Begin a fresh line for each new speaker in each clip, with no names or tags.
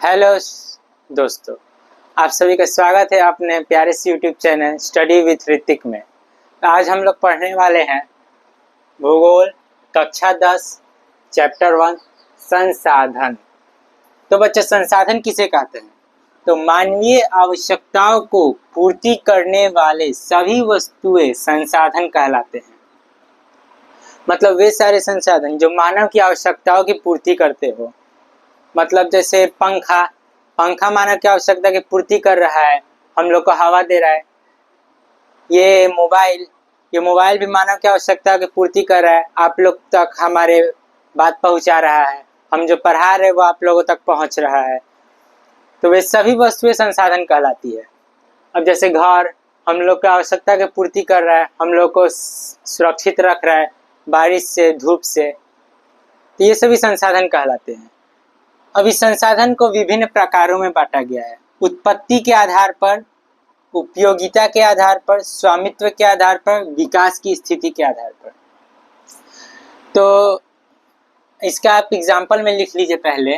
Hello दोस्तों, आप सभी का स्वागत है अपने प्यारे से YouTube channel study with Hrithik में। आज हम लोग पढ़ने वाले हैं भूगोल कक्षा 10 चैप्टर 1 संसाधन। तो बच्चे, संसाधन किसे कहते हैं? तो मानवीय आवश्यकताओं को पूर्ति करने वाले सभी वस्तुएं संसाधन कहलाते हैं। मतलब वे सारे संसाधन जो मानव की आवश्यकताओं की पूर्ति करते हो। मतलब जैसे पंखा मानव की आवश्यकता की पूर्ति कर रहा है, हम लोग को हवा दे रहा है। ये मोबाइल भी मानव की आवश्यकता की पूर्ति कर रहा है, आप लोग तक हमारे बात पहुंचा रहा है। हम जो पढ़ा रहे वो आप लोगों तक पहुंच रहा है। तो वे सभी वस्तुएं संसाधन कहलाती है। अब जैसे घर हम लोग की आवश्यकता की पूर्ति कर रहा है, हम लोग को सुरक्षित रख रहा है बारिश से, धूप से, तो ये सभी संसाधन कहलाते हैं। अब इस संसाधन को विभिन्न प्रकारों में बांटा गया है। उत्पत्ति के आधार पर, उपयोगिता के आधार पर, स्वामित्व के आधार पर, विकास की स्थिति के आधार पर। तो इसका आप एग्जाम्पल में लिख लीजिए। पहले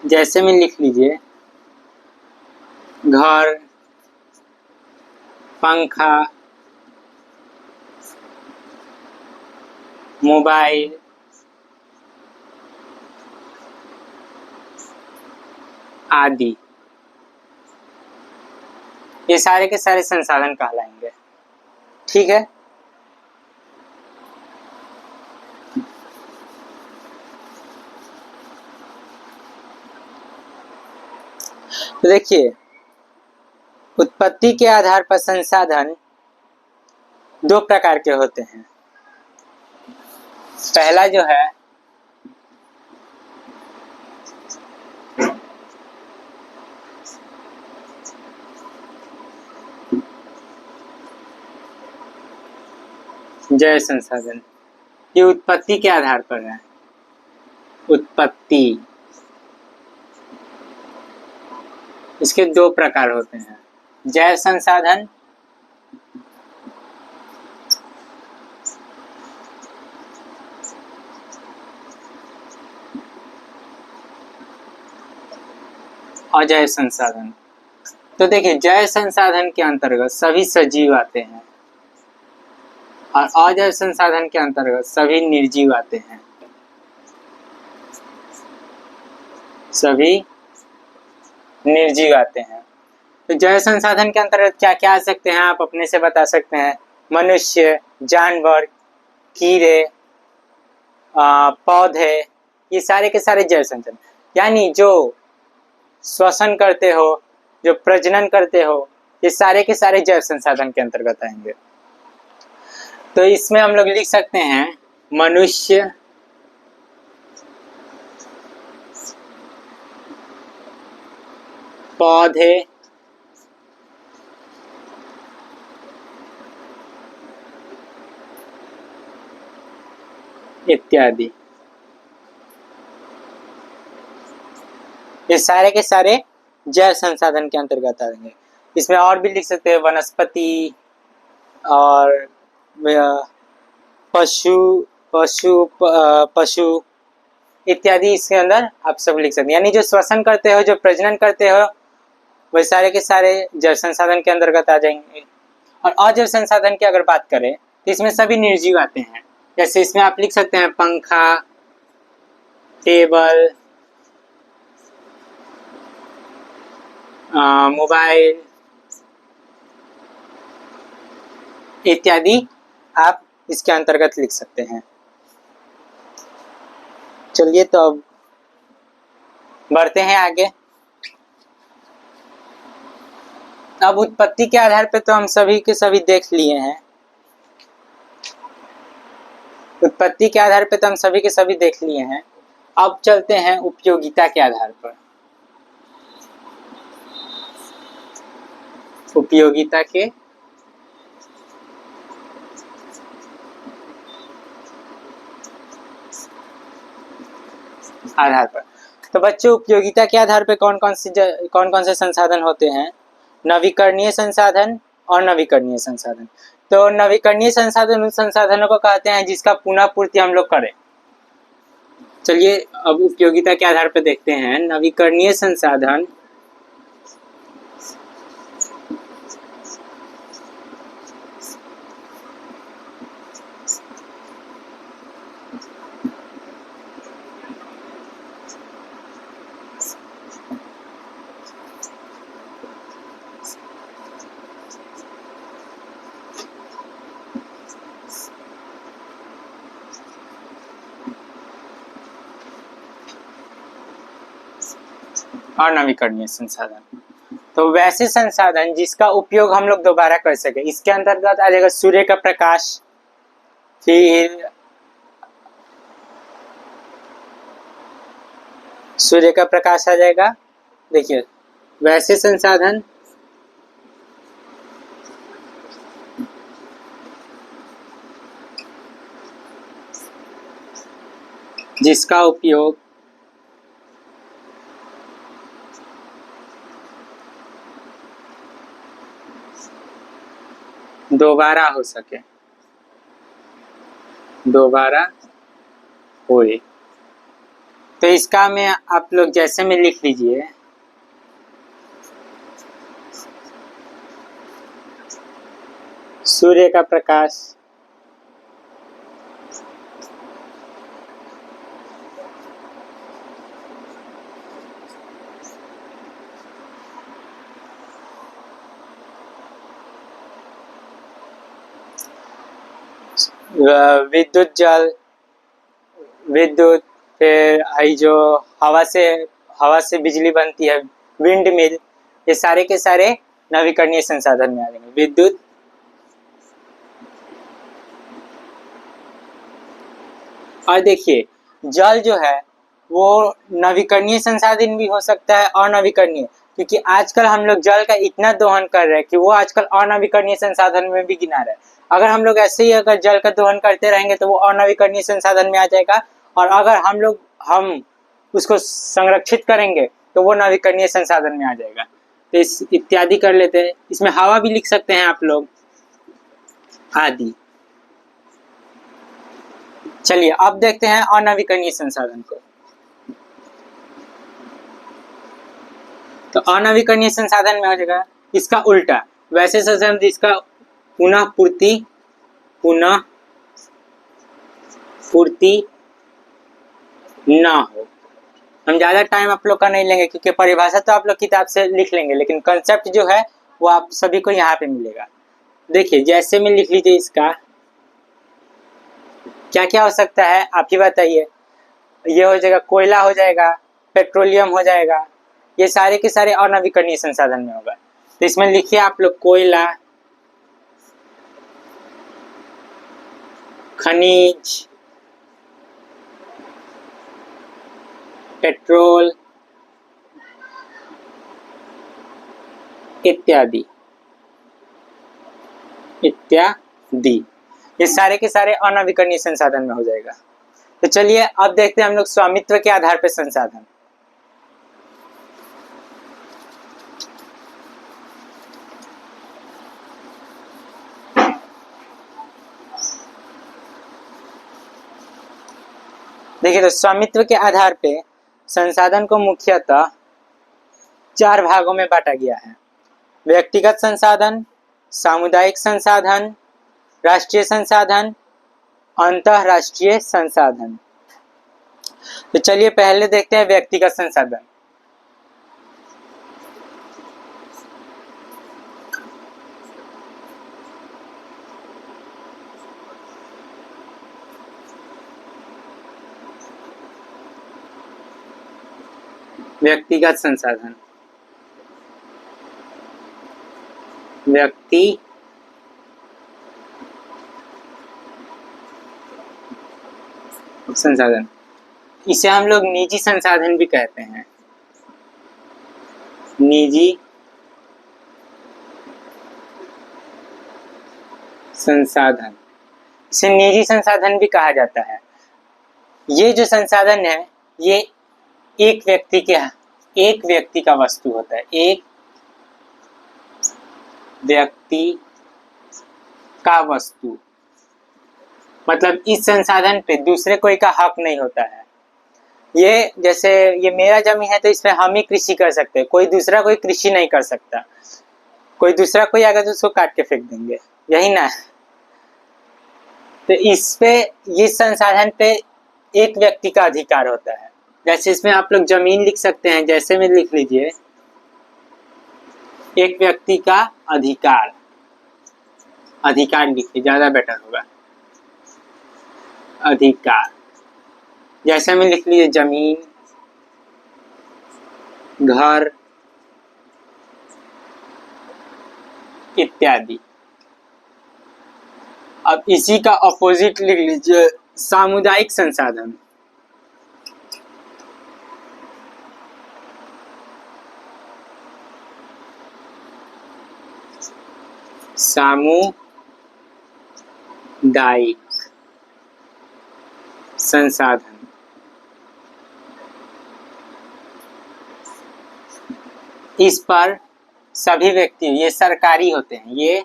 जैसे में लिख लीजिए घर, पंखा, मोबाइल, आदि, ये सारे के सारे संसाधन कहलाएंगे। ठीक है। तो देखिए, उत्पत्ति के आधार पर संसाधन दो प्रकार के होते हैं। पहला जो है जैव संसाधन, ये उत्पत्ति के आधार पर है। उत्पत्ति, इसके दो प्रकार होते हैं, जैव संसाधन और अजैव संसाधन। तो देखिए, जैव संसाधन के अंतर्गत सभी सजीव आते हैं और अजैव संसाधन के अंतर्गत सभी निर्जीव आते हैं। सभी निर्जीव आते हैं। तो जैव संसाधन के अंतर्गत क्या क्या आ सकते हैं, आप अपने से बता सकते हैं। मनुष्य, जानवर, कीड़े, पौधे, ये सारे के सारे जैव संसाधन, यानी जो श्वसन करते हो, जो प्रजनन करते हो, ये सारे के सारे जैव संसाधन के अंतर्गत आएंगे। तो इसमें हम लोग लिख सकते हैं मनुष्य, पौधे, इत्यादि, ये सारे के सारे जैव संसाधन के अंतर्गत आएंगे। इसमें और भी लिख सकते हैं वनस्पति और पशु इत्यादि, इसके अंदर आप सब लिख सकते हैं। यानी जो श्वसन करते हो, जो प्रजनन करते हो, वह सारे के सारे जैव संसाधन के अंतर्गत आ जाएंगे। और अजैव संसाधन की अगर बात करें तो इसमें सभी निर्जीव आते हैं। जैसे इसमें आप लिख सकते हैं पंखा, टेबल, मोबाइल इत्यादि, आप इसके अंतर्गत लिख सकते हैं। चलिए, तो अब बढ़ते हैं आगे। अब उत्पत्ति के आधार पे तो हम सभी के सभी देख लिए हैं। उत्पत्ति के आधार पे तो हम सभी के सभी देख लिए हैं। अब चलते हैं उपयोगिता के आधार पर। उपयोगिता के आधार पर। तो बच्चों, उपयोगिता के आधार पर कौन कौन से संसाधन होते हैं? नवीकरणीय संसाधन और नवीकरणीय संसाधन। तो नवीकरणीय संसाधन उन संसाधनों को कहते हैं जिसका पुनः पूर्ति हम लोग करें। चलिए अब उपयोगिता के आधार पर देखते हैं। नवीकरणीय संसाधन और नवीकरणीय संसाधन, तो वैसे संसाधन जिसका उपयोग हम लोग दोबारा कर सके, इसके अंतर्गत आ जाएगा सूर्य का प्रकाश, फिर सूर्य का प्रकाश आ जाएगा। देखिए वैसे संसाधन जिसका उपयोग दोबारा हो सके, दोबारा होए, तो इसका में आप लोग जैसे में लिख लीजिए, सूर्य का प्रकाश विद्युत जल, विद्युत, फिर आई जो हवा से बिजली बनती है, विंड मिल, ये सारे के सारे नवीकरणीय संसाधन में आ जाएंगे। विद्युत, और देखिए जल जो है वो नवीकरणीय संसाधन भी हो सकता है और नवीकरणीय, क्योंकि आजकल हम लोग जल का इतना दोहन कर रहे हैं कि वो आजकल अनवीकरणीय संसाधन में भी गिना रहे हैं। अगर हम लोग ऐसे ही अगर जल का दोहन करते रहेंगे तो वो अनवीकरणीय संसाधन में आ जाएगा, और अगर हम उसको संरक्षित करेंगे तो वो नवीकरणीय संसाधन में आ जाएगा। तो इस इत्यादि कर लेते हैं। इसमें हवा भी लिख सकते हैं आप लोग, आदि। चलिए अब देखते हैं अनवीकरणीय संसाधन को। तो अनवीकरणीय संसाधन में हो जाएगा इसका उल्टा, वैसे संसाधन जिसका पुनः पूर्ति ना हो। हम ज्यादा टाइम आप लोग का नहीं लेंगे, क्योंकि परिभाषा तो आप लोग किताब से लिख लेंगे, लेकिन कंसेप्ट जो है वो आप सभी को यहाँ पे मिलेगा। देखिए जैसे में लिख लीजिए, इसका क्या क्या हो सकता है आप ही बताइए। ये हो जाएगा कोयला, हो जाएगा पेट्रोलियम, हो जाएगा, ये सारे के सारे अनवीकरणीय संसाधन में होगा। तो इसमें लिखिए आप लोग कोयला, खनिज, पेट्रोल इत्यादि इत्यादि, ये सारे के सारे अनवीकरणीय संसाधन में हो जाएगा। तो चलिए अब देखते हैं हम लोग स्वामित्व के आधार पर संसाधन। देखिए तो स्वामित्व के आधार पे संसाधन को मुख्यतः 4 भागों में बांटा गया है। व्यक्तिगत संसाधन, सामुदायिक संसाधन, राष्ट्रीय संसाधन, अंतरराष्ट्रीय संसाधन। तो चलिए पहले देखते हैं व्यक्तिगत संसाधन। व्यक्तिगत संसाधन, व्यक्ति संसाधन, इसे हम लोग निजी संसाधन भी कहते हैं। निजी संसाधन, इसे निजी संसाधन भी कहा जाता है। ये जो संसाधन है ये एक व्यक्ति का वस्तु होता है, एक व्यक्ति का वस्तु, मतलब इस संसाधन पे दूसरे कोई का हक नहीं होता है। ये जैसे ये मेरा जमीन है तो इसमें हम ही कृषि कर सकते हैं, कोई दूसरा कोई कृषि नहीं कर सकता। कोई दूसरा कोई आएगा तो उसको काट के फेंक देंगे, यही ना। तो इस पे ये संसाधन पे एक व्यक्ति का अधिकार होता है। जैसे इसमें आप लोग जमीन लिख सकते हैं, जैसे में लिख लीजिए एक व्यक्ति का अधिकार, अधिकार लिखिए ज्यादा बेटर होगा। अधिकार जैसे में लिख लीजिए जमीन, घर इत्यादि। अब इसी का अपोजिट लिख लीजिए सामुदायिक संसाधन। सामुदायिक संसाधन इस पर सभी व्यक्ति, ये सरकारी होते हैं, ये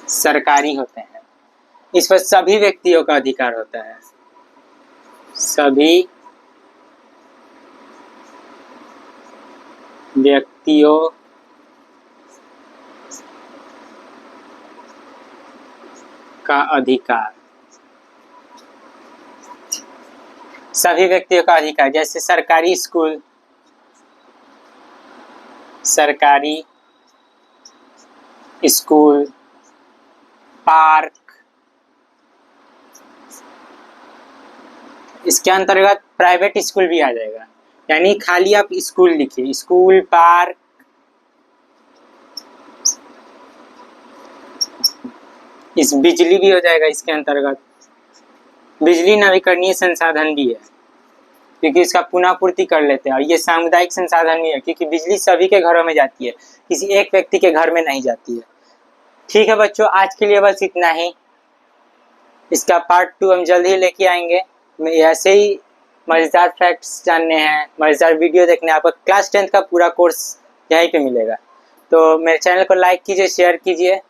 सरकारी होते हैं, इस पर सभी व्यक्तियों का अधिकार होता है। सभी व्यक्तियों का अधिकार, सभी व्यक्तियों का अधिकार। जैसे सरकारी स्कूल, सरकारी स्कूल, पार्क, इसके अंतर्गत प्राइवेट स्कूल भी आ जाएगा। यानी खाली आप स्कूल लिखिए, स्कूल, पार्क, इस बिजली भी हो जाएगा इसके अंतर्गत। बिजली नवीकरणीय संसाधन भी है क्योंकि इसका पुनःपूर्ति कर लेते हैं, और ये सामुदायिक संसाधन भी है क्योंकि बिजली सभी के घरों में जाती है, किसी एक व्यक्ति के घर में नहीं जाती है। ठीक है बच्चों, आज के लिए बस इतना ही। इसका पार्ट 2 हम जल्द ही लेके आएंगे। ऐसे ही मजेदार फैक्ट्स जानने हैं, मजेदार वीडियो देखने हैं, आपको क्लास 10th का पूरा कोर्स यहीं पे मिलेगा। तो मेरे चैनल को लाइक कीजिए, शेयर कीजिए।